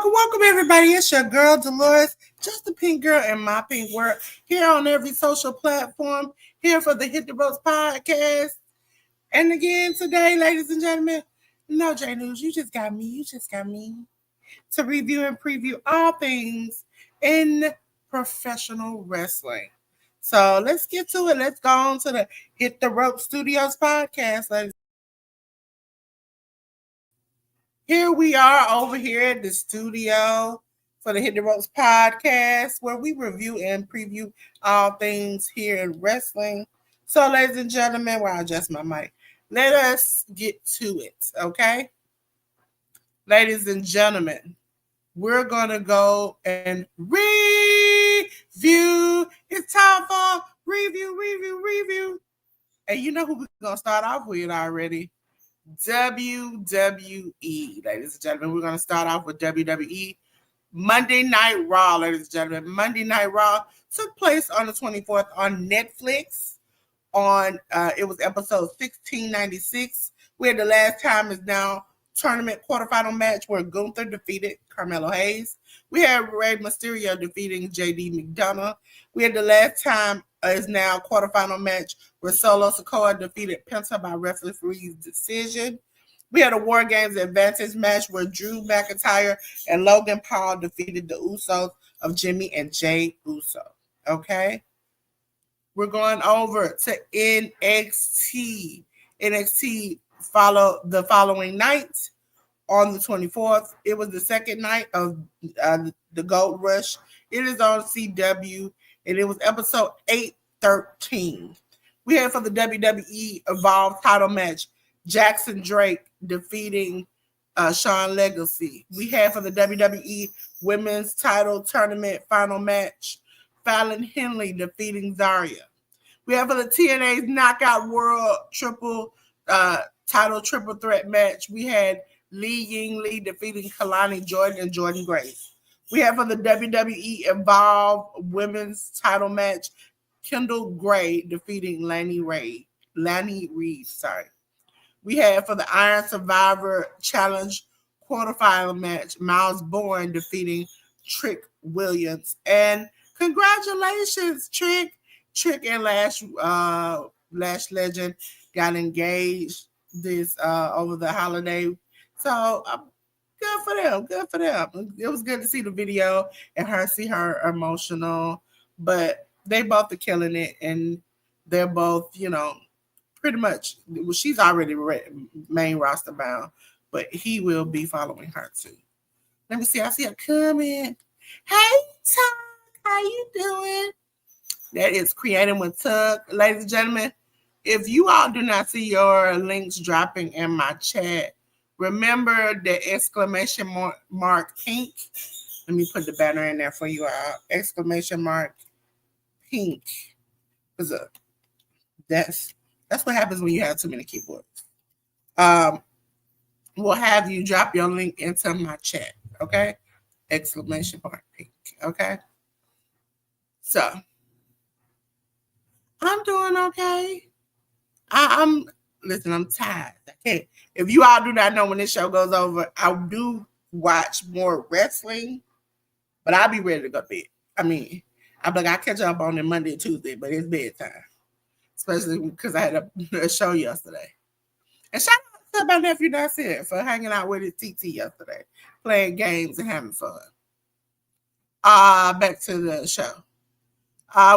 Welcome, everybody. It's your girl, Delores, just the pink girl in my pink world, here on every social platform, here for the Hit the Ropes podcast. And again, today, ladies and gentlemen, no J News, you just got me to review and preview all things in professional wrestling. So let's get to it. Let's go on to the Hit the Ropes Studios podcast, ladies. Here we are over here at the studio for the Hit the Ropes podcast, where we review and preview all things here in wrestling. So, ladies and gentlemen, while I adjust my mic, let us get to it, okay? Ladies and gentlemen, we're going to go and review. It's time for review. And you know who we're going to start off with already. WWE, ladies and gentlemen. We're going to start off with WWE. Monday Night Raw, ladies and gentlemen. Monday Night Raw took place on the 24th on Netflix. It was episode 1696, where the last time is now tournament quarterfinal match where Gunther defeated Carmelo Hayes. We had Rey Mysterio defeating JD McDonough. We had the last time is now quarterfinal match where Solo Sikoa defeated Penta by referee's decision. We had a War Games Advantage match where Drew McIntyre and Logan Paul defeated the Usos of Jimmy and Jay Uso. Okay? We're going over to NXT. NXT followed the following night on the 24th. It was the second night of the Gold Rush. It is on CW, and it was episode 813. We had for the WWE Evolve title match, Jackson Drake defeating Sean Legacy. We had for the WWE Women's Title Tournament final match, Fallon Henley defeating Zarya. We have for the TNA's Knockout World Title Triple Threat match, we had Lee Ying Lee defeating Kalani Jordan and Jordan Grace. We have for the WWE Evolve Women's Title match, Kendall Gray defeating Lanny Reed. We have for the Iron Survivor Challenge quarterfinal match, Miles Bourne defeating Trick Williams. And congratulations, Trick. Trick and Lash Legend got engaged this over the holiday. So good for them. It was good to see the video and see her emotional. But they both are killing it, and they're both, pretty much. Well, she's already main roster bound, but he will be following her too. Let me see. I see a comment. Hey, Tuck, how you doing? That is Creating with Tuck. Ladies and gentlemen, if you all do not see your links dropping in my chat, remember the exclamation mark pink. Let me put the banner in there for you all. Exclamation mark pink. That's what happens when you have too many keyboards. We'll have you drop your link into my chat, okay? Exclamation mark pink, okay? So, I'm doing okay. I'm tired. Okay. If you all do not know when this show goes over, I do watch more wrestling, but I'll be ready to go to bed. I'll be like, I'll catch up on it Monday and Tuesday, but it's bedtime. Especially because I had a show yesterday. And shout out to my nephew Nasir for hanging out with his TT yesterday, playing games and having fun. Back to the show.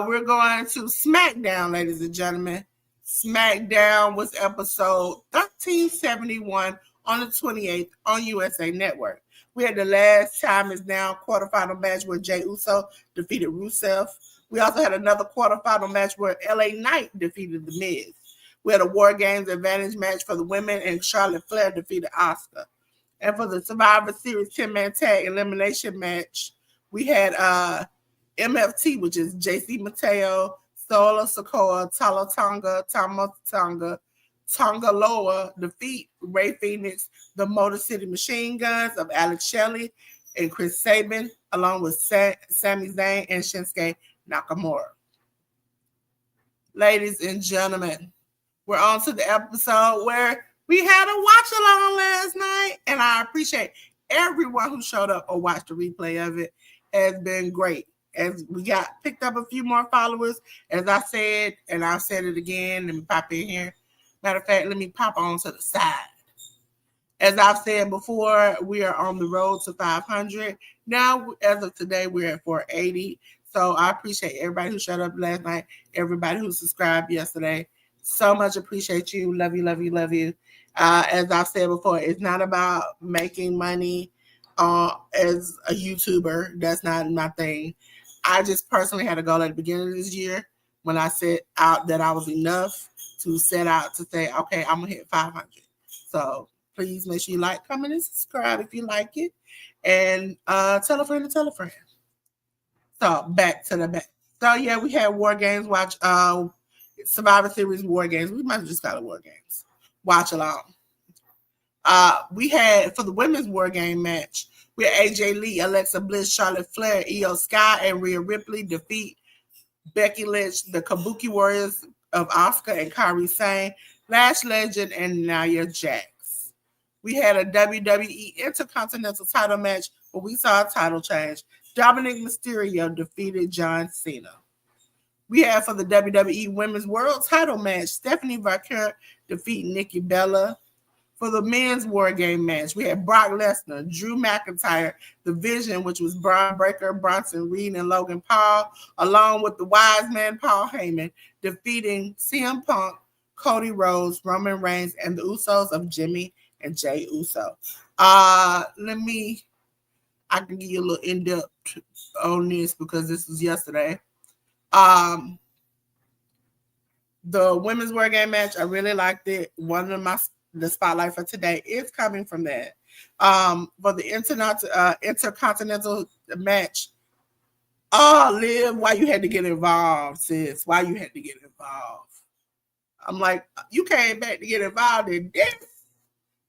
We're going to SmackDown, ladies and gentlemen. SmackDown was episode 1371 on the 28th on USA Network. We had the last time is now quarterfinal match where Jey Uso defeated Rusev. We also had another quarterfinal match where LA Knight defeated The Miz. We had a War Games Advantage match for the women, and Charlotte Flair defeated Asuka. And for the Survivor Series 10-man tag elimination match, we had MFT, which is JC Mateo, Solo Sokoa, Tama Tonga Loa defeat Ray Phoenix, the Motor City Machine Guns of Alex Shelley and Chris Sabin, along with Sami Zayn and Shinsuke Nakamura. Ladies and gentlemen, we're on to the episode where we had a watch along last night, and I appreciate everyone who showed up or watched the replay of it. Has been great. As we got picked up a few more followers, as I said, and I'll say it again. Let me pop in here. Matter of fact, let me pop on to the side. As I've said before, we are on the road to 500. Now, as of today, we're at 480. So I appreciate everybody who showed up last night, everybody who subscribed yesterday. So much appreciate you. Love you, love you, love you. As I've said before, it's not about making money as a YouTuber. That's not my thing. I just personally had a goal at the beginning of this year when I set out that I was enough to set out to say, okay, I'm going to hit 500. So please make sure you like, comment, and subscribe if you like it. And tell a friend to tell a friend. So back to the back. So yeah, we had War Games watch, Survivor Series War Games. We might have just call it War Games. Watch along. We had, for the women's War Game match, we had AJ Lee, Alexa Bliss, Charlotte Flair, Io Sky, and Rhea Ripley defeat Becky Lynch, the Kabuki Warriors of Asuka and Kairi Sane, Lash Legend, and Nia Jax. We had a WWE Intercontinental title match where we saw a title change. Dominic Mysterio defeated John Cena. We had for the WWE Women's World title match, Stephanie Vaquer defeat Nikki Bella. For the men's War Game match, we had Brock Lesnar, Drew McIntyre, The Vision, which was Braun Breaker, Bronson Reed, and Logan Paul, along with the wise man Paul Heyman, defeating CM Punk, Cody Rhodes, Roman Reigns, and the Usos of Jimmy and Jay Uso. I can give you a little in-depth on this because this was yesterday. The women's War Game match, I really liked it. The spotlight for today is coming from that. For the Intercontinental match, Liv, why you had to get involved, sis? Why you had to get involved? I'm like, you came back to get involved in this.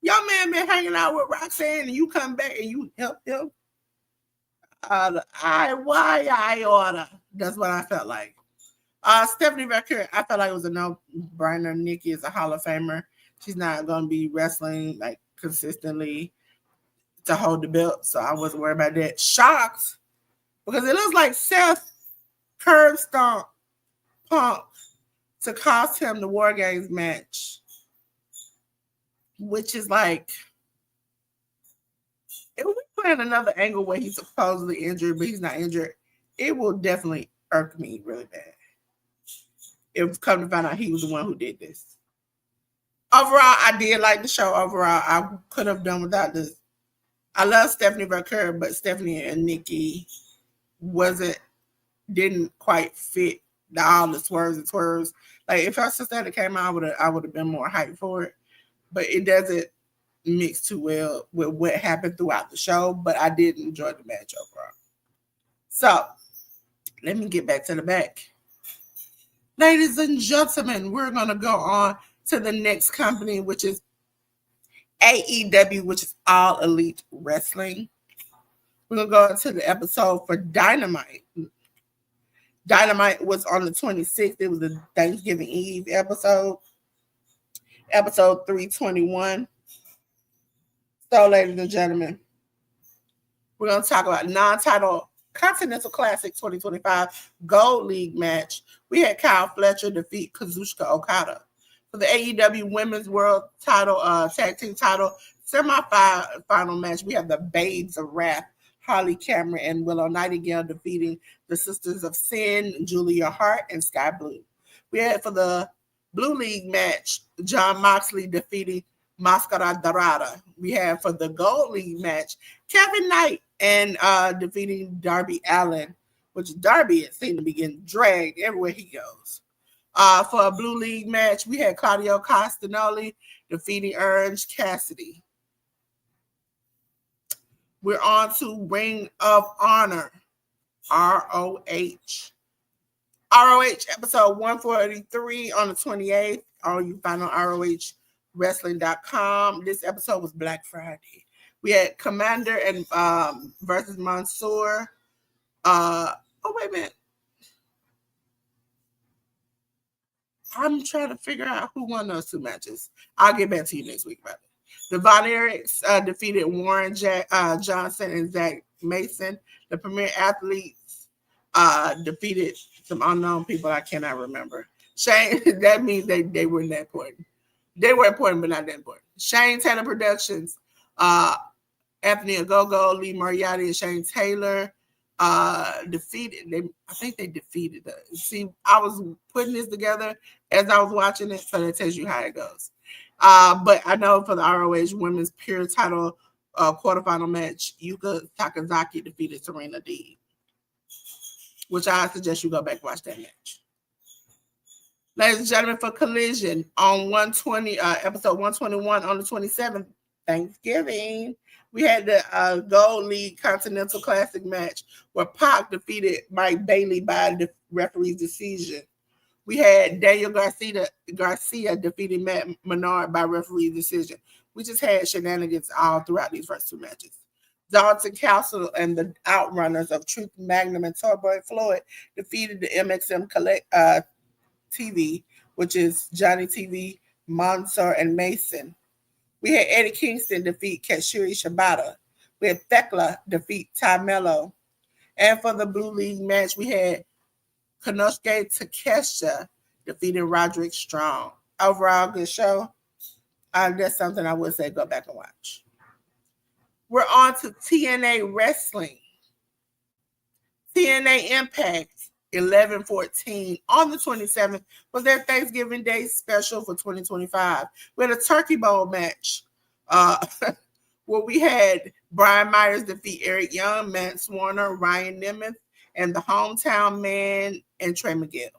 Your man been hanging out with Roxanne and you come back and you help him. I order. That's what I felt like. Stephanie Vaquer, I felt like it was a no-brainer. Nikki is a Hall of Famer. She's not going to be wrestling like consistently to hold the belt, so I wasn't worried about that. Shocked because it looks like Seth curb stomp Punk to cost him the War Games match, which is like, if we plan another angle where he's supposedly injured, but he's not injured, it will definitely irk me really bad. If come to find out he was the one who did this. Overall, I did like the show. Overall, I could have done without this. I love Stephanie Vaquer, but Stephanie and Nikki didn't quite fit all the swerves and twirls. Like if our sister had came out, I would have been more hyped for it. But it doesn't mix too well with what happened throughout the show. But I did enjoy the match overall. So let me get back to the back. Ladies and gentlemen, we're gonna go on to the next company, which is AEW, which is All Elite Wrestling. We're going to go into the episode for Dynamite. Dynamite was on the 26th. It was the Thanksgiving Eve episode 321. So, ladies and gentlemen, we're going to talk about non-title Continental Classic 2025 Gold League match. We had Kyle Fletcher defeat Kazuchika Okada. For the AEW Women's World Title, Tag Team Title semi-final match, we have the Babes of Wrath, Harley Cameron and Willow Nightingale defeating the Sisters of Sin, Julia Hart, and Sky Blue. We had for the Blue League match, Jon Moxley defeating Mascara Dorada. We have for the Gold League match, Kevin Knight and defeating Darby Allin, which Darby seemed to be getting dragged everywhere he goes. For a Blue League match, we had Claudio Castagnoli defeating Orange Cassidy. We're on to Ring of Honor, ROH. ROH episode 143 on the 28th. All you find on ROHwrestling.com. This episode was Black Friday. We had Commander and versus Mansoor. Oh, wait a minute. I'm trying to figure out who won those two matches. I'll get back to you next week about it. The Von Erichs defeated Warren Johnson and Zach Mason. The Premier Athletes defeated some unknown people I cannot remember. Shane, that means they weren't that important. They were important, but not that important. Shane Taylor Productions, Anthony Ogogo, Lee Moriarty, and Shane Taylor defeated. I think they defeated us. See, I was putting this together as I was watching it, so that tells you how it goes. But I know for the ROH Women's Pure Title quarterfinal match, Yuka Sakazaki defeated Serena Deeb, which I suggest you go back and watch that match. Ladies and gentlemen, for Collision on 120, episode 121 on the 27th, Thanksgiving, we had the Gold League Continental Classic match where Pac defeated Mike Bailey by the referee's decision. We had Daniel Garcia defeating Matt Menard by referee's decision. We just had shenanigans all throughout these first two matches. Dalton Castle and the Outrunners of Truth Magnum and Toyboy Floyd defeated the MXM TV, which is Johnny TV, Mansoor, and Mason. We had Eddie Kingston defeat Katsuyori Shibata. We had Thekla defeat Ty Mello. And for the Blue League match, we had Konosuke Takeshita defeating Roderick Strong. Overall, good show. That's something I would say go back and watch. We're on to TNA Wrestling. TNA Impact 11/14 on the 27th was their Thanksgiving Day special for 2025. We had a turkey bowl match where we had Brian Myers defeat Eric Young, Matt Warner, Ryan Nemeth, and the Hometown Man and Trey Miguel.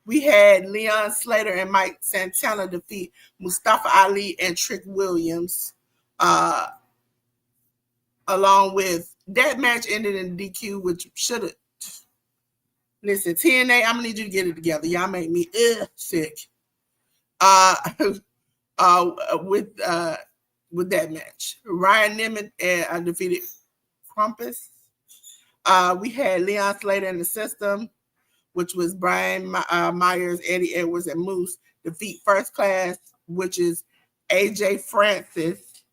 We had Leon Slater and Mike Santana defeat Mustafa Ali and Trick Williams. Along with that match ended in DQ, which should have. Listen, TNA, I'm gonna need you to get it together. Y'all make me sick. With that match, Ryan Nemeth defeated Krampus. We had Leon Slater in the system, which was Brian Myers, Eddie Edwards, and Moose defeat First Class, which is AJ Francis,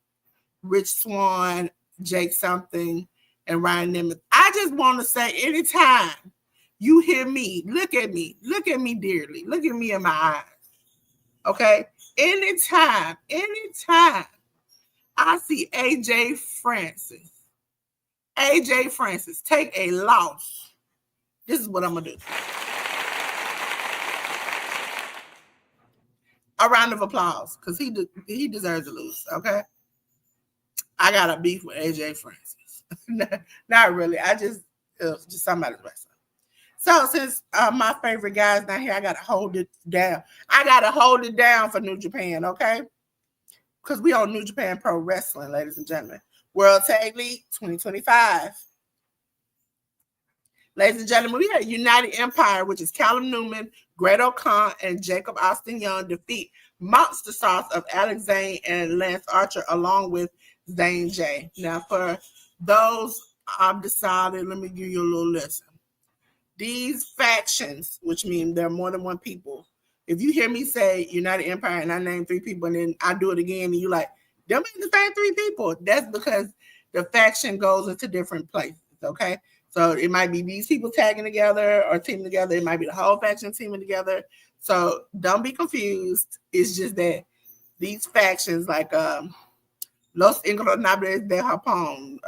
Rich Swann, Jake Something, and Ryan Nemeth. I just want to say, anytime you hear me, look at me dearly, look at me in my eyes. Okay? Anytime I see AJ Francis take a loss, this is what I'm gonna do. A round of applause, because he deserves to lose. Okay, I got a beef with AJ Francis. Not really. I just somebody's wrestling. So since my favorite guy's not here, I gotta hold it down. I gotta hold it down for New Japan, okay? Because we on New Japan Pro Wrestling, ladies and gentlemen. World Tag League 2025. Ladies and gentlemen, we had United Empire, which is Callum Newman, Great O'Khan, and Jacob Austin Young defeat Monster Sauce of Alex Zane and Lance Archer, along with Zane J. Now, for those I've decided, let me give you a little lesson. These factions, which mean there are more than one people. If you hear me say United Empire and I name three people and then I do it again and you're like, them ain't the same three people. That's because the faction goes into different places, okay? So it might be these people tagging together or teaming together. It might be the whole faction teaming together. So don't be confused. It's just that these factions like Los Ingobernables de Japón,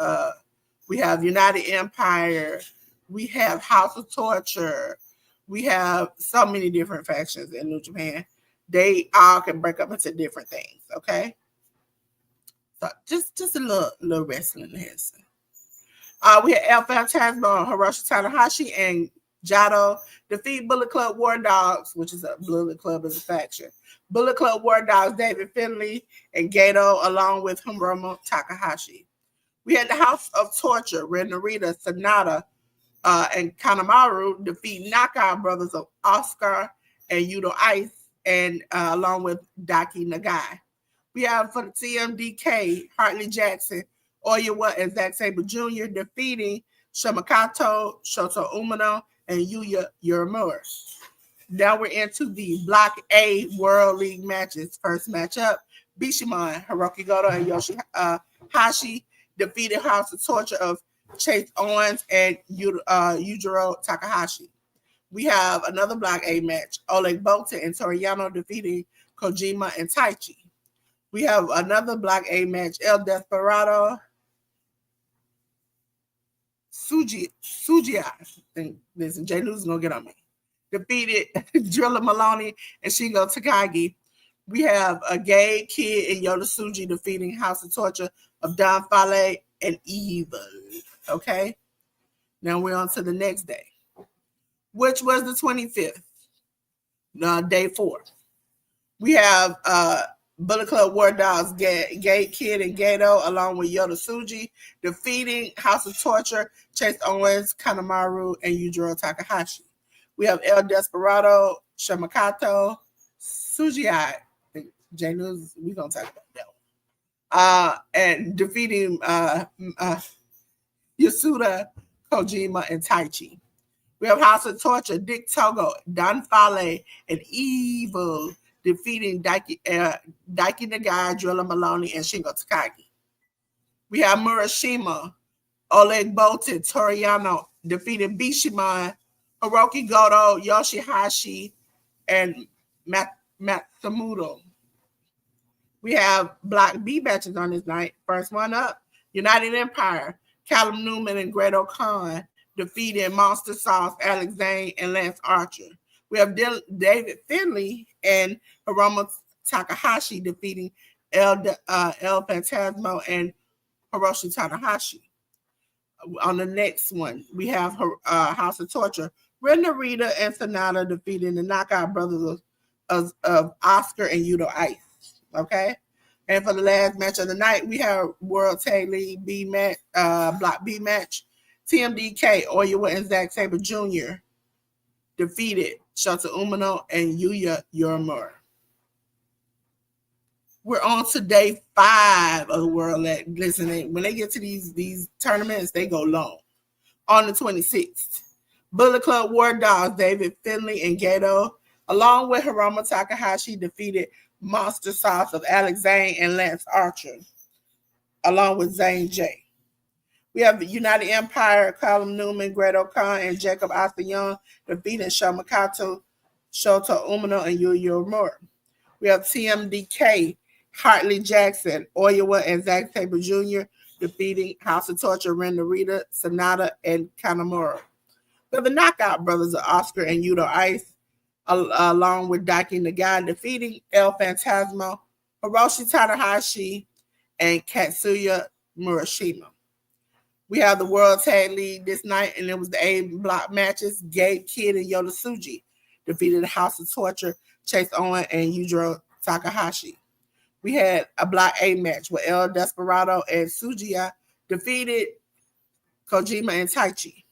we have United Empire, we have House of Torture, we have so many different factions in New Japan. They all can break up into different things, okay? So just a little wrestling lesson. We had El Phantasmo, Hiroshi Tanahashi, and Jado defeat Bullet Club War Dogs, which is a Bullet Club as a faction. Bullet Club War Dogs, David Finlay and Gato, along with Hiromu Takahashi. We had the House of Torture, where Narita, Sonata, and Kanemaru defeat Knockout Brothers of Oscar and Yudo Ice, and along with Daki Nagai. We have for the TMDK, Hartley Jackson, Oyawa, and Zack Sabre Jr. defeating Shamakato, Shoto Umino, and Yuya Uemura. Now we're into the Block A World League matches. First matchup, Bishamon, Hiroki Goto, and Yoshihashi defeated House of Torture of Chase Owens and Yujiro Takahashi. We have another Block A match, Oleg Bolton and Toriano defeating Kojima and Taichi. We have another Block A match, El Desperado, Sugia, I think listen, Jay News is going to get on me, defeated Drilla Maloney and Shingo Takagi. We have a Gay Kid and Yoda Tsuji defeating House of Torture of Don Fale and Evil. Okay? Now we're on to the next day, which was the 25th, day 4. We have Bullet Club War Dogs, Gay Kid and Gato, along with Yoda Tsuji, defeating House of Torture, Chase Owens, Kanemaru, and Yujiro Takahashi. We have El Desperado, Shamakato, Sujiai, J News, we're going to talk about that one. And defeating Yasuda, Kojima, and Taichi. We have House of Torture, Dick Togo, Don Fale, and Evil defeating Daiki Nagai, Drilla Maloney, and Shingo Takagi. We have Murashima, Oleg Bolton, Toriano defeating Bishamon, Hiroki Goto, Yoshihashi, and Matsumoto. We have Block B matches on this night. First one up, United Empire, Callum Newman and Greto Khan defeating Monster Sauce, Alex Zane, and Lance Archer. We have David Finley and Hiromu Takahashi defeating El Phantasmo and Hiroshi Tanahashi. On the next one, we have House of Torture, Ren Narita and Sonata defeating the Knockout Brothers of Oscar and Yudo Ice. Okay? And for the last match of the night, we have World Tag League B match, Block B match. TMDK, Oyawa and Zack Sabre Jr. defeated Shota Umino and Yuya Uemura. We're on to day 5 of the World League. Listen, when they get to these tournaments, they go long. On the 26th, Bullet Club War Dogs, David Finley and Gato, along with Hiromu Takahashi, defeated Monster Sauce of Alex Zane and Lance Archer, along with Zane J. We have the United Empire, Callum Newman, Greto Khan, and Jacob Asayong defeating Shamakato, Shota Umino, and Yuya Uemura. We have TMDK, Hartley Jackson, Oyawa, and Zack Sabre Jr. defeating House of Torture, Ren Narita, Sonata, and Kanemaru. We have the Knockout Brothers of Oscar and Yudo Ice, along with Daki Nagai, defeating El Phantasmo, Hiroshi Tanahashi, and Katsuya Murashima. We have the World Tag League this night, and it was the A block matches. Gabe Kidd and Yoda Tsuji defeated the House of Torture, Chase Owen, and Yujiro Takahashi. We had a Block A match where El Desperado and Sujiya defeated Kojima and Taichi.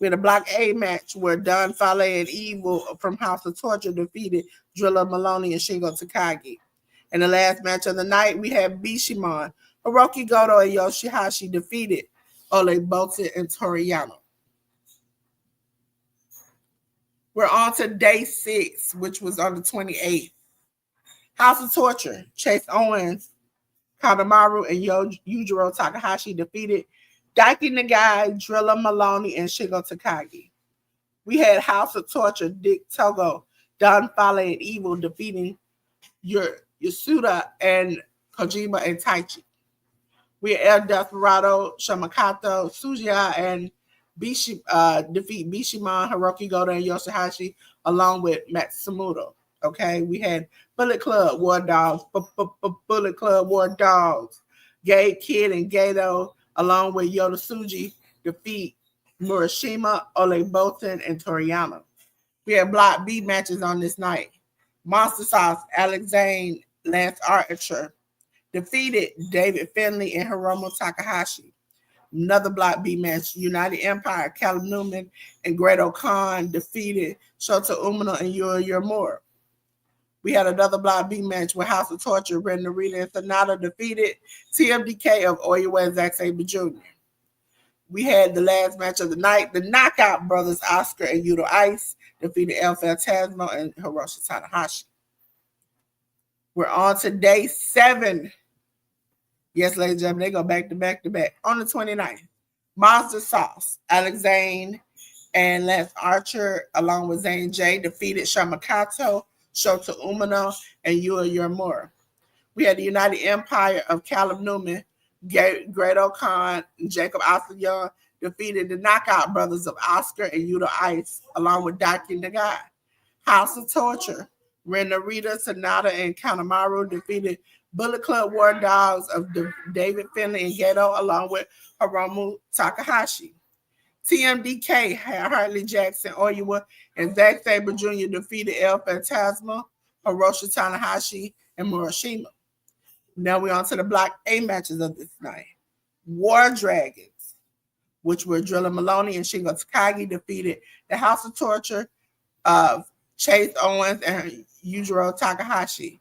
We had a Block A match where Don Fale and Evil from House of Torture defeated Drilla Maloney and Shingo Takagi. In the last match of the night, we had Bishamon, Hiroki Goto, and Yoshihashi defeated Oleg Bolton and Toriano. We're on to day 6, which was on the 28th. House of Torture, Chase Owens, Kanemaru, and Yujiro Takahashi defeated Daki Nagai, Drilla Maloney, and Shingo Takagi. We had House of Torture, Dick Togo, Don Fale, and Evil defeating Yasuda and Kojima and Taichi. We had El Desperado, Shamakato, Sujiya, and defeat Bishamon, Hiroki Goto, and Yoshihashi, along with Matsumoto. Okay, we had Bullet Club War Dogs, Bullet Club War Dogs, Gay Kid and Gato, along with Yoda Tsuji, defeat Murashima, Oleg Bolton, and Toriano. We had Block B matches on this night. Monster Sauce, Alex Zane, Lance Archer defeated David Finlay and Hiromu Takahashi. Another Block B match, United Empire, Callum Newman and Great Khan defeated Shota Umino and Yuya Uemura. We had another Block B match with House of Torture, Ren Narita and Sonata defeated TMDK of Oiwa and Zack Sabre Jr. We had the last match of the night, the Knockout Brothers, Oscar and Yuto Ice defeated El Fantasma and Hiroshi Tanahashi. We're on to day 7. Yes, ladies and gentlemen, they go back to back to back. On the 29th, Monster Sauce, Alex Zane and Lance Archer, along with Zane J, defeated Shamakato, Shota Umino, and Yuya Uemura. We had the United Empire of Callum Newman, Great Khan, and Jacob Asayong defeated the Knockout Brothers of Oscar and Yuto Ice, along with Daki Nagai. House of Torture, Ren Narita, Sonata, and Kanemaru defeated Bullet Club War Dogs of David Finlay and Gedo, along with Hiromu Takahashi. TMDK, Hartley Jackson, Oiwa, and Zack Sabre Jr. defeated El Fantasma, Hiroshi Tanahashi, and Murashima. Now we're on to the Block A matches of this night. War Dragons, which were Drilla Maloney and Shingo Takagi, defeated the House of Torture of Chase Owens and Yujiro Takahashi.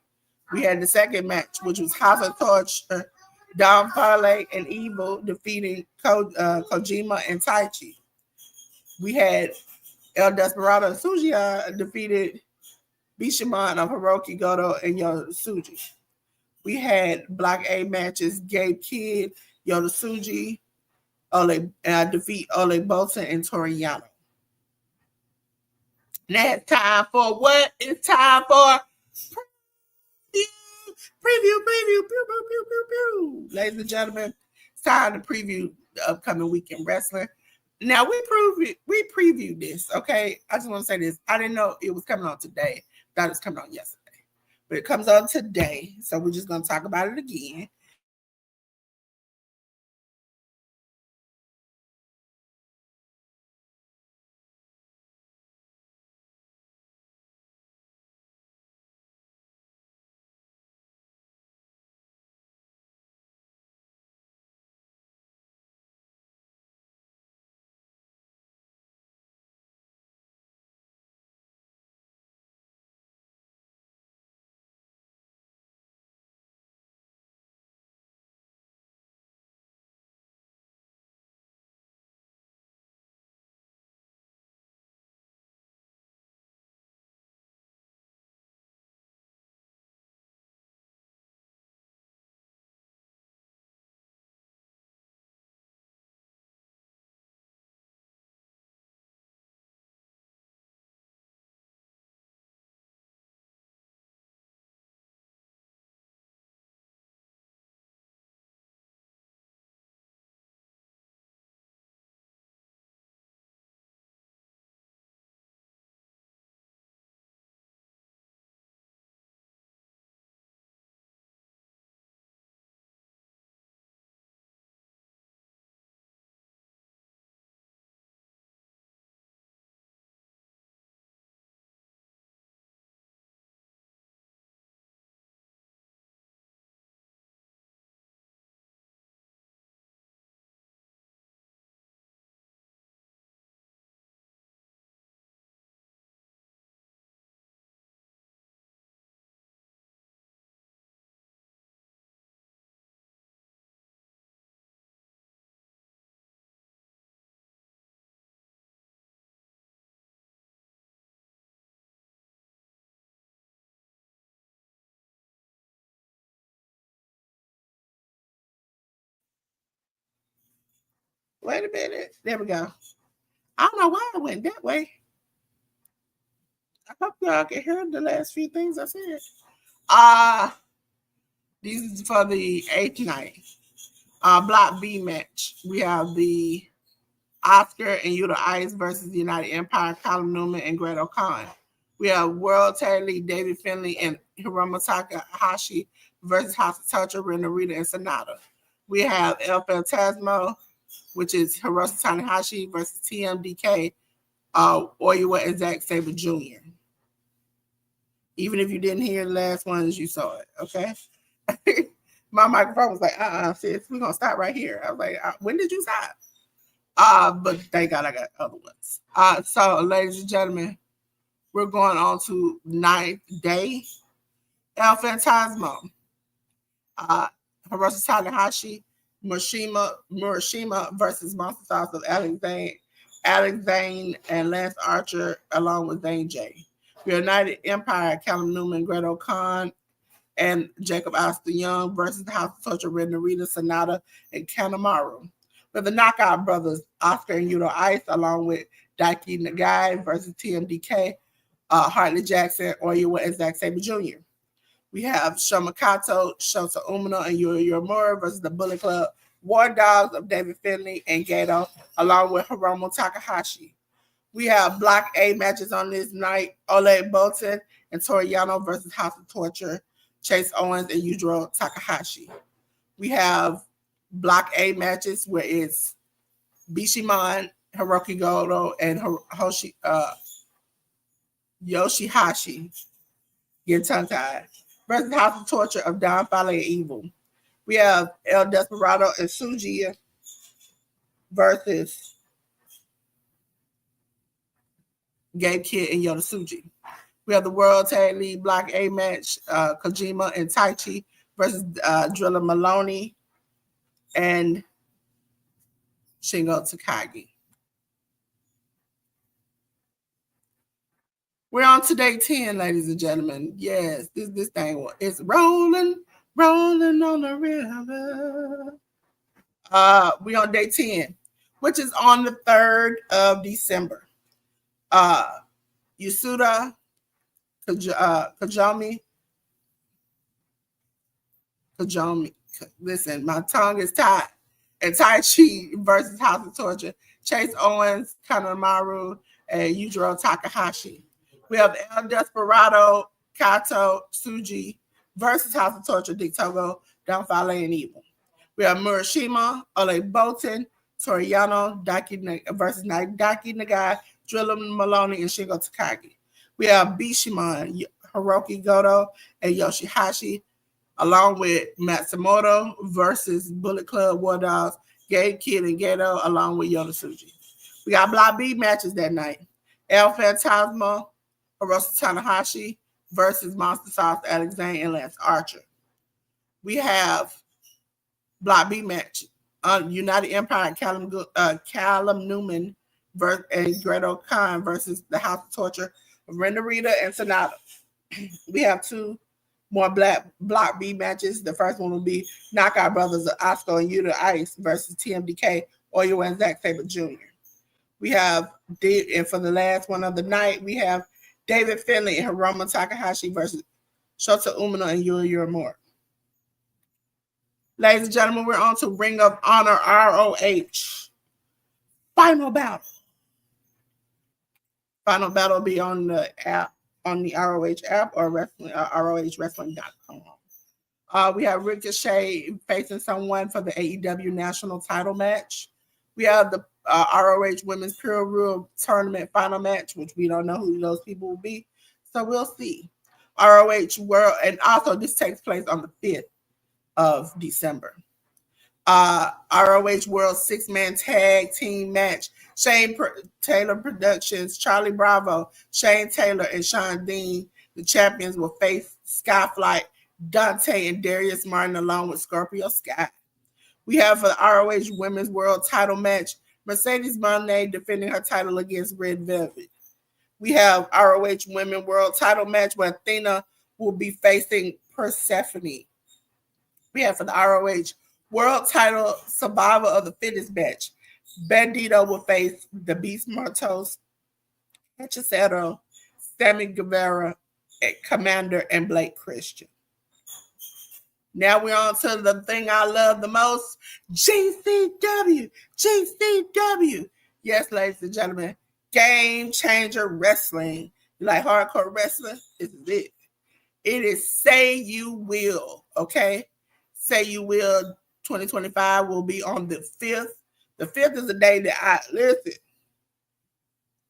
We had the second match, which was House of Torture, Don Farley and Evil defeating Kojima and Taichi. We had El Desperado and Tsujiya defeated Bishamon of Hiroki Goto and Yoda We had Block A matches, Gabe Kidd, Yoda Tsuji, defeat Ole Bolton and Toriano. Now it's time for what? It's time for preview. Pew, pew, pew, pew, pew. Ladies and gentlemen, it's time to preview the upcoming weekend wrestling. Now we previewed this, okay? I just want to say this. I didn't know it was coming on today. I thought it was coming on yesterday. But it comes on today, so we're just going to talk about it again. Wait a minute. There we go. I don't know why I went that way. I hope y'all can hear the last few things I said. These is for the 8th night. Block B match. We have the Oscar and Yuta Ice versus the United Empire, Callum Newman and Great Khan. We have World Tag League David Finlay and Hiromu Takahashi versus House of Torture, Ren Narita and Sonata. We have El Fantasma, which is Hiroshi Tanahashi versus TMDK, Oiwa and Zack Sabre Jr. Even if you didn't hear the last ones, you saw it, okay? my microphone was like, sis, we're gonna stop right here. I was like, when did you stop? But thank God I got other ones. So ladies and gentlemen, we're going on to 9th day. El Phantasmo. Hiroshi Tanahashi, Murashima versus Monster Sauce of Alex Zane, and Lance Archer, along with Zane J. United Empire, Callum Newman, Gretel Khan, and Jacob Astor Young versus the House of Torture, Red Narita, Sonata, and Kanemaru. With the Knockout Brothers, Oscar and Yuto Ice, along with Daiki Nagai versus TMDK, Hartley Jackson, Oiwa, and Zack Sabre Jr. We have Shoma Kato, Shota Umino, and Yuri Uemura versus the Bullet Club War Dogs of David Finlay and Gato, along with Hiromu Takahashi. We have Block A matches on this night. Ole Bolton and Toriano versus House of Torture, Chase Owens and Yujiro Takahashi. We have Block A matches where it's Bishamon, Hiroki Goto, and Yoshihashi get tongue-tied versus House of Torture of Don Fale and Evil. We have El Desperado and Tsuji versus Gabe Kidd and Yoda Tsuji. We have the World Tag League Block A match, Kojima and Taichi versus Drilla Maloney and Shingo Takagi. We're on to day 10, ladies and gentlemen. Yes, this thing is rolling on the river. We're on day 10, which is on the 3rd of December. Yasuda Kajami. Listen, my tongue is tied. And Tai Chi versus House of Torture. Chase Owens, Kanemaru, and Yujiro Takahashi. We have El Desperado, Kato, Tsuji versus House of Torture, Dick Togo, Don Fale, and Evil. We have Murashima, Ole Bolton, Toriano, versus Daiki Nagai, Drilla Maloney, and Shingo Takagi. We have Bishamon, Hiroki Goto, and Yoshihashi, along with Matsumoto versus Bullet Club War Dogs, Gabe Kidd and Gato, along with Yoda Tsuji. We got Block B matches that night. El Phantasmo, Hiroshi Tanahashi versus Monster Sauce, Alex Zane, and Lance Archer. We have Block B match. United Empire, Callum Newman and Gretel Khan versus the House of Torture of Renderita and Sonata. We have 2 more Block B matches. The first one will be Knockout Brothers of Oscar and Yuta Ice versus TMDK, Oyo and Zack Sabre Jr. We have, and for the last one of the night, we have David Finlay and Hiromu Takahashi versus Shota Umino and Yuri Uemura. Ladies and gentlemen, we're on to Ring of Honor ROH. Final battle. Final battle will be on the app, on the ROH app or ROHWrestling.com. We have Ricochet facing someone for the AEW national title match. We have the ROH Women's Pure Rule Tournament final match, which we don't know who those people will be. So we'll see. ROH World, and also this takes place on the 5th of December. ROH World 6-man tag team match. Shane Taylor Productions, Charlie Bravo, Shane Taylor, and Sean Dean. The champions will face Skyflight, Dante, and Darius Martin, along with Scorpio Sky. We have for the ROH Women's World title match, Mercedes Moné defending her title against Red Velvet. We have ROH Women's World title match where Athena will be facing Persephone. We have for the ROH World title survivor of the fittest match, Bandito will face the Beast Martos, Hechicero, Sammy Guevara, Commander, and Blake Christian. Now we're on to the thing I love the most, GCW. Yes, ladies and gentlemen, Game Changer Wrestling. You like hardcore wrestling? This is it. It is Say You Will, okay? Say You Will 2025 will be on the 5th. The 5th is the day that listen.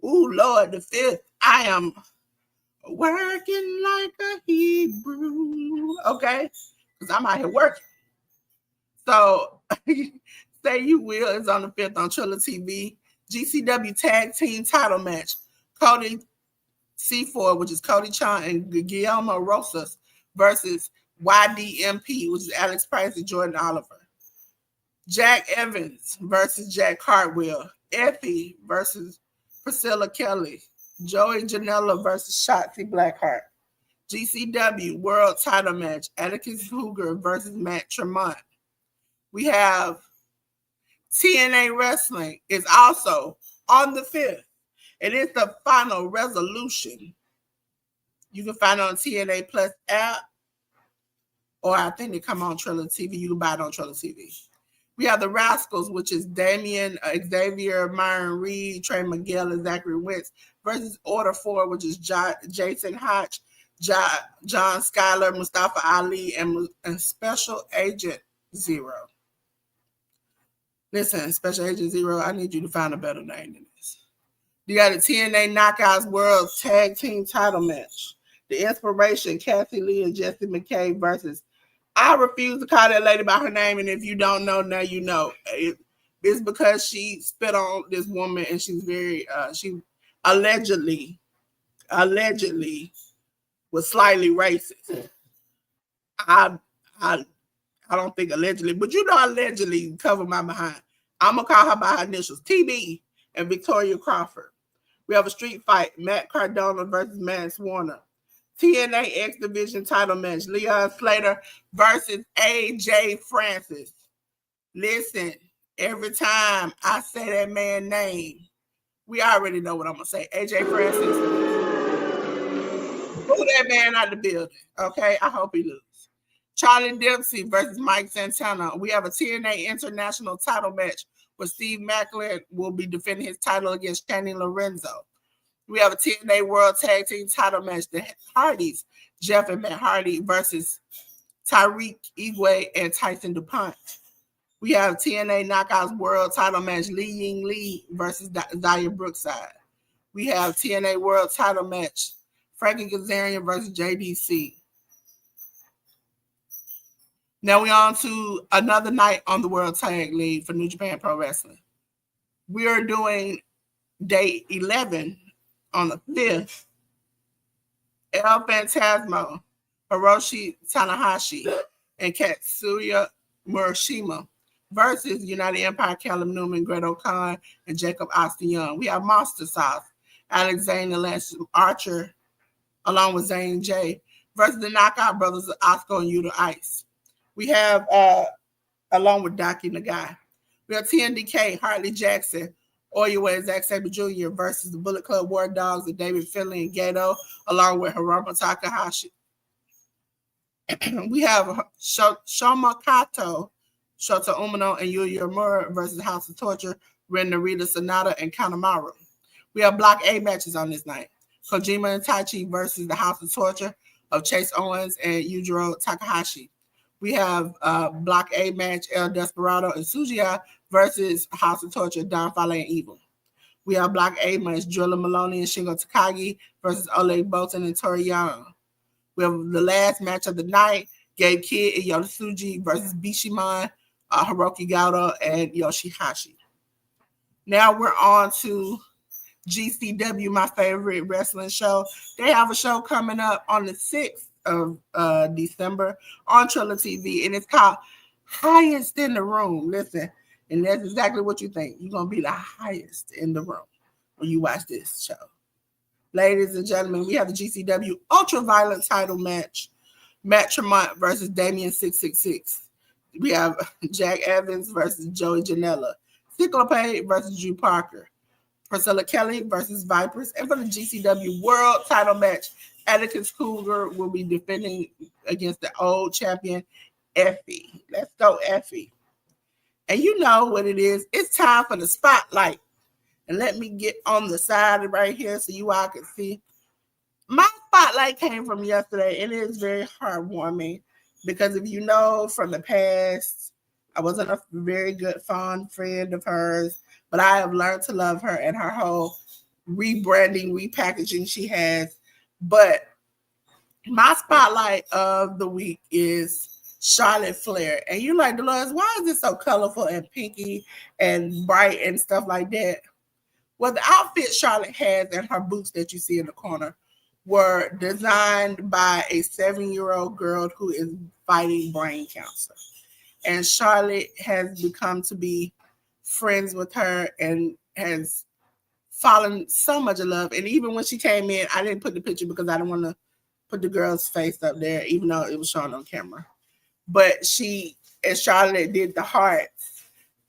Ooh, Lord, the 5th. I am working like a Hebrew, okay? Because I'm out here working. So, Say You Will is on the 5th on Triller TV. GCW Tag Team Title Match. Cody C4, which is Cody Chan and Guillermo Rosas versus YDMP, which is Alex Price and Jordan Oliver. Jack Evans versus Jack Cartwheel. Effie versus Priscilla Kelly. Joey Janela versus Shotzi Blackheart. GCW World Title Match. Atticus Cougar versus Matt Tremont. We have TNA Wrestling is also on the 5th. It is the Final Resolution. You can find it on TNA Plus app, or I think they come on Triller TV. You can buy it on Triller TV. We have the Rascals, which is Damian Xavier, Myron Reed, Trey Miguel, and Zachary Wentz versus Order 4, which is Jason Hodge, John Schuyler, Mustafa Ali, and Special Agent Zero. Listen, Special Agent Zero, I need you to find a better name than this. You got the TNA Knockouts World Tag Team Title Match. The Inspiration, Kathy Lee and Jesse McKay versus, I refuse to call that lady by her name, and if you don't know, now you know. It's because she spit on this woman, and she's very, she allegedly was slightly racist. I don't think allegedly, but you know, allegedly cover my behind. I'm gonna call her by her initials, TB and Victoria Crawford. We have a street fight, Matt Cardona versus Max Warner. TNA X Division title match, Leon Slater versus AJ Francis. Listen, every time I say that man's name, we already know what I'm going to say. AJ Francis, pull that man out of the building, okay? I hope he loses. Charlie Dempsey versus Mike Santana. We have a TNA International title match where Steve Macklin will be defending his title against Shani Lorenzo. We have a TNA World Tag Team title match, the Hardys, Jeff and Matt Hardy versus Tyreek Igwe and Tyson DuPont. We have TNA Knockouts World title match, Li Ying Lee versus Zaya Brookside. We have TNA World title match, Frankie Kazarian versus JDC. Now we're on to another night on the World Tag League for New Japan Pro Wrestling. We are doing day 11 on the 5th. El Phantasmo, Hiroshi Tanahashi, and Katsuya Murashima versus United Empire, Callum Newman, Great Khan, and Jacob Austin Young. We have Monster Sauce, Alex Zane and Lance Archer, along with Zane J, versus the Knockout Brothers, Oscar and Yuta Ice. We have, along with Daki Nagai, we have TNDK, Hartley Jackson, Oyuwe Zack Sabre Jr. versus the Bullet Club War Dogs of David Finley and Gato, along with Hiromu Takahashi. We have Shoma Kato, Shota Umino, and Yuya Uemura versus House of Torture, Ren Narita Sonata, and Kanemaru. We have Block A matches on this night. Kojima and Taichi versus the House of Torture of Chase Owens and Yujiro Takahashi. We have Block A match, El Desperado and Sujiya versus House of Torture, Don Fale and Evil. We have Block A match, Drilla Maloney and Shingo Takagi versus Oleg Bolton and Tori Yano. We have the last match of the night, Gabe Kidd and Yosuji versus Bishamon, Hiroki Goto, and Yoshihashi. Now we're on to GCW, my favorite wrestling show. They have a show coming up on the 6th of December on Triller TV, and it's called Highest in the Room. Listen, and that's exactly what you think. You're going to be the highest in the room when you watch this show. Ladies and gentlemen, we have the GCW Ultraviolet title match, Matt Tremont versus Damien 666. We have Jack Evans versus Joey Janela, Cyclope versus Drew Parker, Priscilla Kelly versus Vipers, and for the GCW World title match, Atticus Cougar will be defending against the old champion, Effie. Let's go, Effie. And you know what it is. It's time for the spotlight. And let me get on the side right here so you all can see. My spotlight came from yesterday, and it is very heartwarming because if you know from the past, I wasn't a very good, fond friend of hers, but I have learned to love her and her whole rebranding, repackaging she has. But my spotlight of the week is Charlotte Flair. And you're like, Dolores, why is this so colorful and pinky and bright and stuff like that? Well, the outfit Charlotte has and her boots that you see in the corner were designed by a 7-year-old girl who is fighting brain cancer. And Charlotte has become to be friends with her and has fallen so much in love. And even when she came in, I didn't put the picture because I didn't want to put the girl's face up there, even though it was shown on camera. But Charlotte did the hearts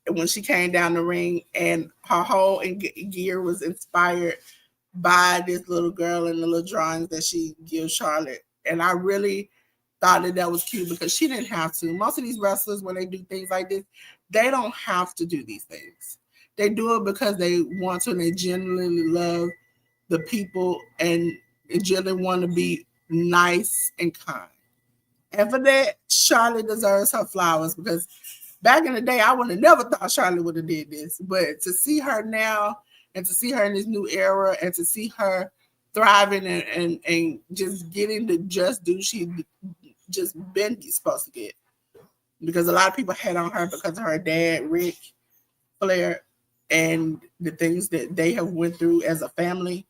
when she came down the ring, and her whole gear was inspired by this little girl and the little drawings that she gives Charlotte. And I really thought that was cute because she didn't have to. Most of these wrestlers, when they do things like this, they don't have to do these things. They do it because they want to and they genuinely love the people and genuinely want to be nice and kind. And for that, Charlotte deserves her flowers because back in the day, I would have never thought Charlotte would have did this. But to see her now and to see her in this new era and to see her thriving and just getting the just due she just been supposed to get. Because a lot of people had on her because of her dad, Ric Flair, and the things that they have went through as a family.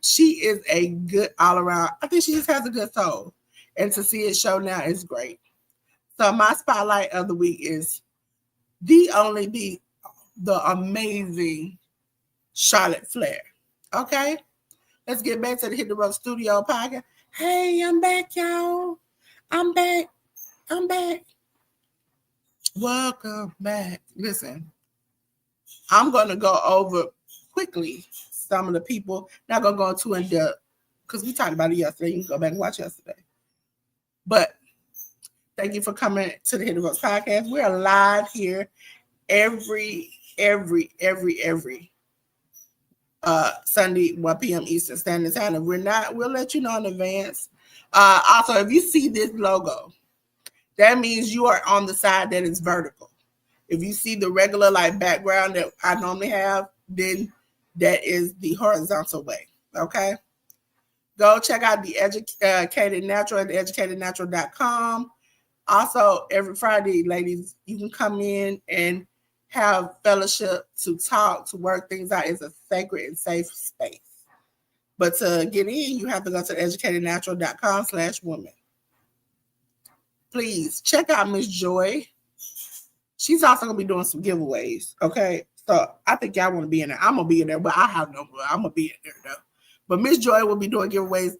She is a good all around. I think she just has a good soul. And to see it show now is great. So my spotlight of the week is the amazing Charlotte Flair. Okay? Let's get back to the Hit the Road Studio podcast. Hey, I'm back, y'all. I'm back. Welcome back. Listen, I'm going to go over quickly some of the people. Not going to go too in depth because we talked about it yesterday. You can go back and watch yesterday. But thank you for coming to the Hit the Road podcast. We are live here every Sunday, 1 p.m. Eastern Standard Time. If we're not, we'll let you know in advance. Also, if you see this logo, that means you are on the side that is vertical. If you see the regular like background that I normally have, then that is the horizontal way. Okay? Go check out the Educated Natural at educatednatural.com. Also, every Friday, ladies, you can come in and have fellowship to talk, to work things out. It's a sacred and safe space. But to get in, you have to go to educatednatural.com/women. Please check out Miss Joy. She's also going to be doing some giveaways, okay? So I think y'all want to be in there. I'm going to be in there, but I have no more. I'm going to be in there, though. But Miss Joy will be doing giveaways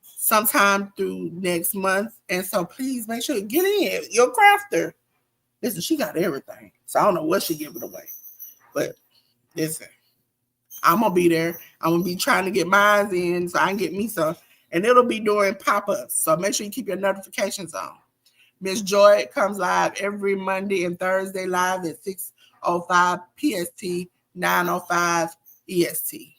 sometime through next month. And so please make sure you get in. You're a crafter. Listen, she got everything. So I don't know what she giving away. But listen, I'm going to be there. I'm going to be trying to get mine in so I can get me some. And it'll be during pop-ups. So make sure you keep your notifications on. Miss Joy comes live every Monday and Thursday live at 6:05 PST, 9:05 EST.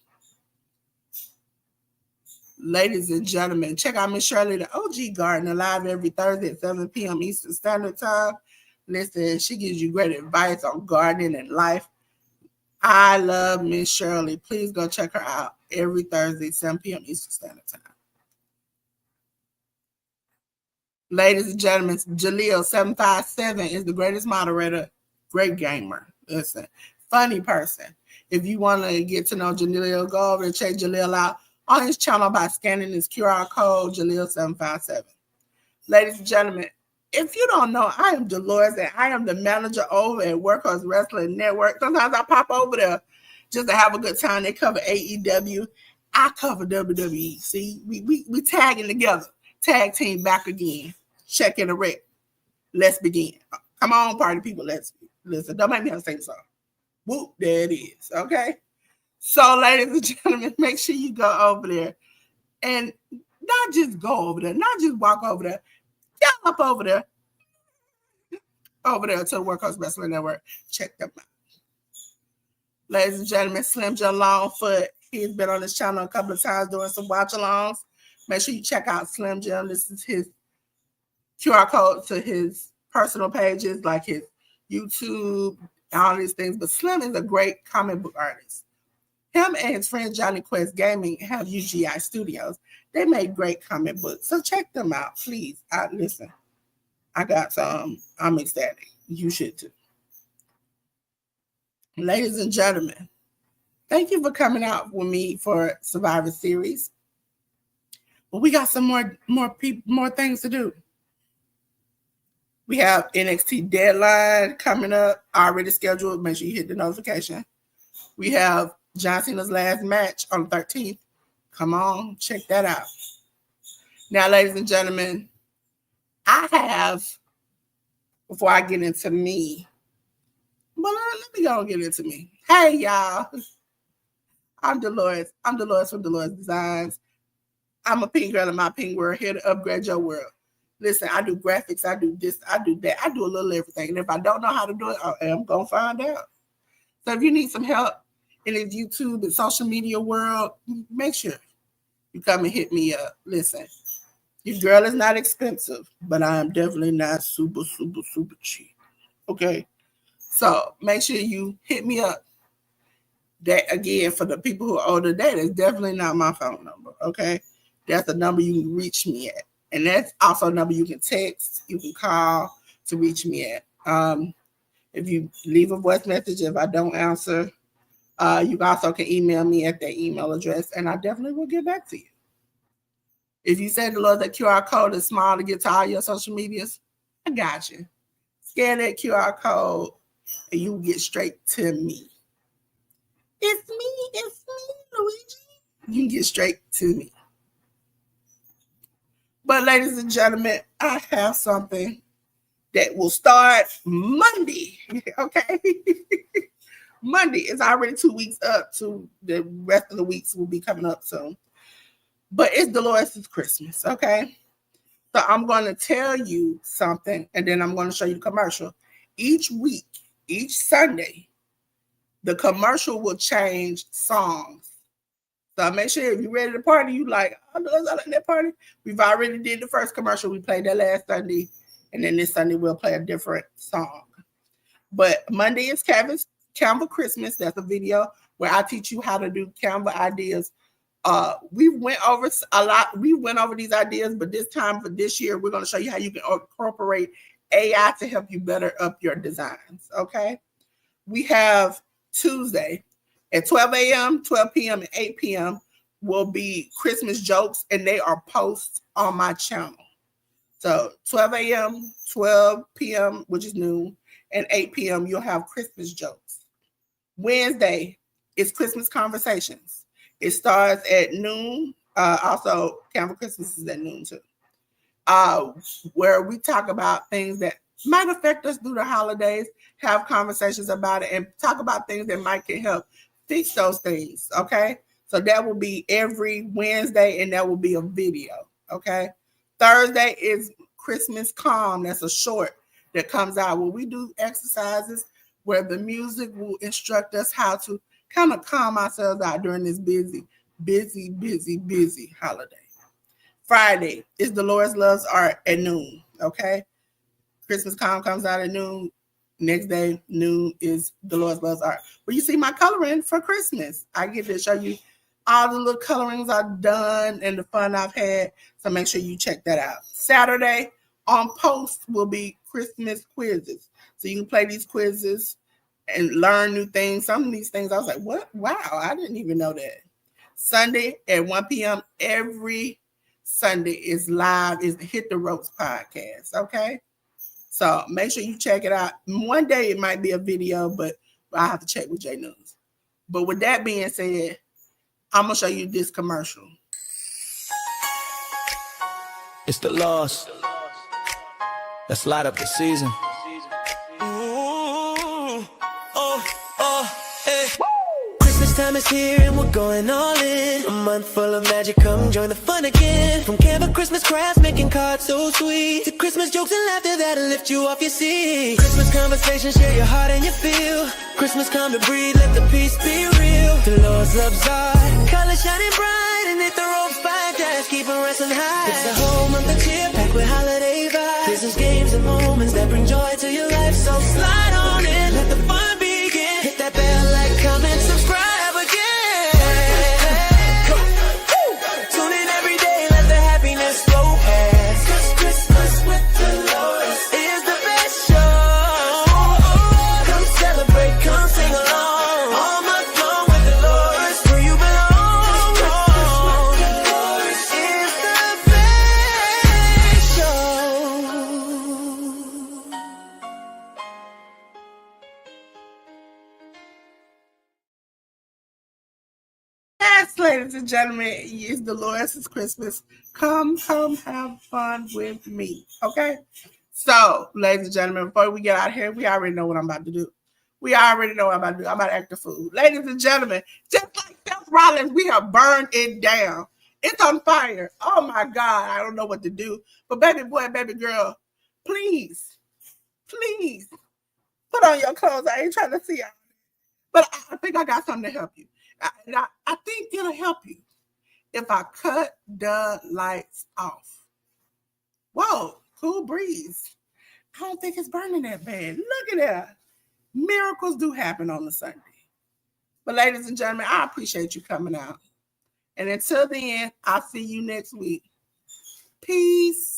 Ladies and gentlemen, check out Miss Shirley, the OG Gardener, live every Thursday at 7 p.m. Eastern Standard Time. Listen, she gives you great advice on gardening and life. I love Miss Shirley. Please go check her out every Thursday, 7 p.m. Eastern Standard Time. Ladies and gentlemen, Jaleel757 is the greatest moderator, great gamer. Listen, funny person. If you want to get to know Jaleel, go over and check Jaleel out on his channel by scanning his QR code, Jaleel757. Ladies and gentlemen, if you don't know, I am Delores and I am the manager over at Workhorse Wrestling Network. Sometimes I pop over there just to have a good time. They cover AEW. I cover WWE. See, we tagging together. Tag team back again. Check in the rec. Let's begin. Come on, party people. Let's listen. Don't make me have to say the song. Whoop, there it is. Okay. So, ladies and gentlemen, make sure you go over there and not just go over there, not just walk over there. Get up over there to the Workhorse Wrestling Network. Check them out. Ladies and gentlemen, Slim Jim Longfoot. He's been on this channel a couple of times doing some watch-alongs. Make sure you check out Slim Jim. This is his QR code to his personal pages, like his YouTube, all these things. But Slim is a great comic book artist. Him and his friend Johnny Quest Gaming have UGI Studios. They make great comic books. So check them out, please. Listen. I got some. I'm ecstatic. You should too. Ladies and gentlemen, thank you for coming out with me for Survivor Series. But we got some more things to do. We have NXT Deadline coming up, already scheduled. Make sure you hit the notification. We have John Cena's last match on the 13th. Come on, check that out. Now, ladies and gentlemen, I have, before I get into me, well, let me go and get into me. Hey, y'all. I'm Delores. I'm Delores from Delores Designs. I'm a pink girl in my pink world, here to upgrade your world. Listen, I do graphics. I do this. I do that. I do a little everything. And if I don't know how to do it, I am going to find out. So if you need some help in the YouTube and social media world, make sure you come and hit me up. Listen, your girl is not expensive, but I am definitely not super, super, super cheap. Okay? So make sure you hit me up. That, again, for the people who are older, that is definitely not my phone number. Okay? That's the number you can reach me at. And that's also a number you can text, you can call to reach me at. If you leave a voice message, if I don't answer, you also can email me at that email address, and I definitely will get back to you. If you say the Lord, that QR code is small to get to all your social medias, I got you. Scan that QR code, and you will get straight to me. It's me, Luigi. You can get straight to me. But ladies and gentlemen, I have something that will start Monday, okay? Monday is already 2 weeks up to the rest of the weeks will be coming up soon. But it's Dolores' Christmas, okay? So I'm going to tell you something, and then I'm going to show you the commercial. Each week, each Sunday, the commercial will change songs. So make sure if you're ready to party, you like, oh, I like that party. We've already did the first commercial. We played that last Sunday. And then this Sunday, we'll play a different song. But Monday is Canva Christmas. That's a video where I teach you how to do Canva ideas. We went over a lot. We went over these ideas, but this time for this year, we're going to show you how you can incorporate AI to help you better up your designs. Okay. We have Tuesday at 12 a.m., 12 p.m., and 8 p.m. will be Christmas jokes, and they are posts on my channel. So 12 a.m., 12 p.m., which is noon, and 8 p.m., you'll have Christmas jokes. Wednesday is Christmas Conversations. It starts at noon. Also, Canva Christmas is at noon too. Where we talk about things that might affect us through the holidays, have conversations about it, and talk about things that might can help fix those things, okay? So that will be every Wednesday, and that will be a video, okay? Thursday is Christmas Calm. That's a short that comes out where we do exercises where the music will instruct us how to kind of calm ourselves out during this busy holiday. Friday is Dolores Loves Art at noon, okay? Christmas Calm comes out at noon. Next day, noon, is Dolores Loves Art. Well, you see my coloring for Christmas. I get to show you all the little colorings I've done and the fun I've had. So make sure you check that out. Saturday on post will be Christmas quizzes. So you can play these quizzes and learn new things. Some of these things I was like, what? Wow, I didn't even know that. Sunday at 1 p.m. every Sunday is live, is the Hit the Ropes podcast, okay? So make sure you check it out. One day it might be a video, but I have to check with J News. But with that being said, I'm going to show you this commercial. It's the loss. Let's light up the season. Christmas time is here and we're going all in. A month full of magic, come join the fun again. From Canva Christmas crafts, making cards so sweet, to Christmas jokes and laughter that'll lift you off your seat. Christmas conversations, share your heart and your feel. Christmas come to breathe, let the peace be real. Dolores loves art, colors shining bright, and if the ropes by just keep it resting high. It's a whole month of cheer, packed with holiday vibes. Christmas games and moments that bring joy to your life. So slide on in, let the fun begin. Hit that bell, like, comment, subscribe. Tune in every day, let the happiness flow past. 'Cause Christmas with Dolores ladies and gentlemen, it's Delores. It's Christmas. Come have fun with me. Okay? So, ladies and gentlemen, before we get out of here, we already know what I'm about to do. We already know what I'm about to do. I'm about to act the fool. Ladies and gentlemen, just like Seth Rollins, we have burned it down. It's on fire. Oh my God. I don't know what to do. But baby boy, baby girl, please, please put on your clothes. I ain't trying to see you. But I think I got something to help you. I think it'll help you if I cut the lights off. Whoa, cool breeze. I don't think it's burning that bad. Look at that. Miracles do happen on a Sunday. But ladies and gentlemen, I appreciate you coming out. And until then, I'll see you next week. Peace.